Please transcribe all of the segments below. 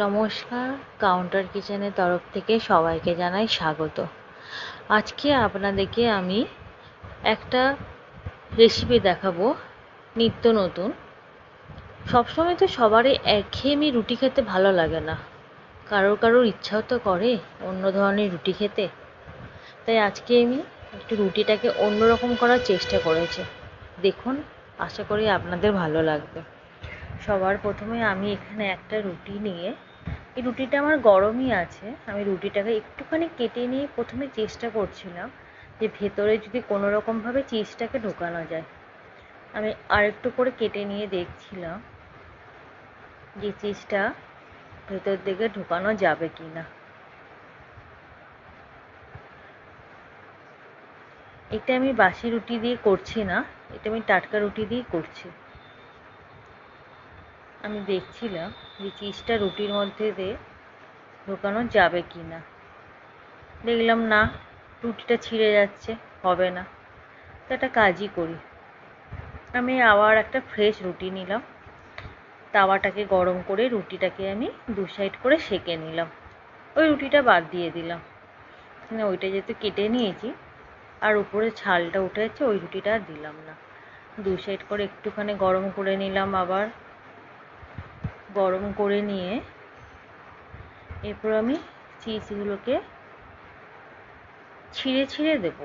নমস্কার, কাউন্টার কিচেনের তরফ থেকে সবাইকে জানাই স্বাগত। আজকে আপনাদেরকে আমি একটা রেসিপি দেখাবো, নিত্য নতুন। সবসময় তো সবারই একঘেয়েমি রুটি খেতে ভালো লাগে না, কারোর ইচ্ছাও তো করে অন্য ধরনের রুটি খেতে। তাই আজকে আমি একটু রুটিটাকে অন্যরকম করার চেষ্টা করেছি। দেখুন, আশা করি আপনাদের ভালো লাগবে। সবার প্রথমে আমি এখানে একটা রুটি নিয়ে, এই রুটিটা আমার গরমই আছে, আমি রুটিটাকে একটুখানি কেটে নিয়ে প্রথমে চেষ্টা করছিলাম যে ভেতরে যদি কোনো রকমভাবে চিজটাকে ঢোকানো যায়। আমি আরেকটু করে কেটে নিয়ে দেখছিলাম যে চিজটা ভেতর দিকে ঢোকানো যাবে কি না। এটা আমি বাসি রুটি দিয়ে করছি না, এটা আমি টাটকা রুটি দিয়ে করছি। আমি দেখছিলাম যে চিজটা রুটির মধ্যে দিয়ে ঢোকানো যাবে কি না। দেখলাম না, রুটিটা ছিঁড়ে যাচ্ছে, হবে না। তো একটা কাজই করি, আমি আবার একটা ফ্রেশ রুটি নিলাম, তাওয়াটাকে গরম করে রুটিটাকে আমি দু সাইড করে সেঁকে নিলাম। ওই রুটিটা বাদ দিয়ে দিলাম, ওইটা যেহেতু কেটে নিয়েছি আর উপরে ছালটা উঠে যাচ্ছে, ওই রুটিটা আর দিলাম না। দু সাইড করে একটুখানি গরম করে নিলাম। আবার গরম করে নিয়ে এরপর আমি চিজগুলোকে ছিঁড়ে ছিঁড়ে দেবো।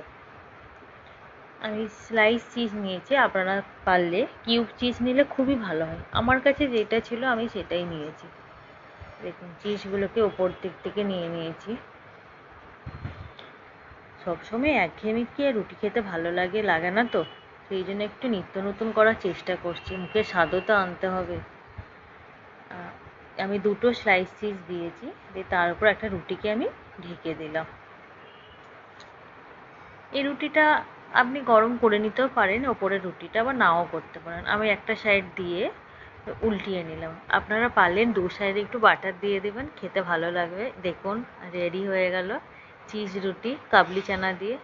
আমি স্লাইস চিজ নিয়েছি, আপনারা পারলে কিউব চিজ নিলে খুবই ভালো হয়। আমার কাছে যেটা ছিল আমি সেটাই নিয়েছি। দেখুন, চিজগুলোকে ওপর দিক থেকে নিয়ে নিয়েছি। সবসময় একঘেয়েমি কি আর রুটি খেতে ভালো লাগে না তো, সেই জন্য একটু নিত্য নতুন করার চেষ্টা করছি, মুখে স্বাদও তো আনতে হবে। আমি দুটো স্লাইস চিজ দিয়েছি, দিয়ে তার উপর একটা রুটিকে আমি ঢেকে দিলাম। এই রুটিটা আপনি গরম করে নিতেও পারেন, ওপরের রুটিটা আবার নাও করতে পারেন। আমি একটা সাইড দিয়ে উল্টিয়ে নিলাম। আপনারা পারলেন দু সাইডে একটু বাটার দিয়ে দেবেন, খেতে ভালো লাগবে। দেখুন, রেডি হয়ে গেল চিজ রুটি কাবলি চানা দিয়ে।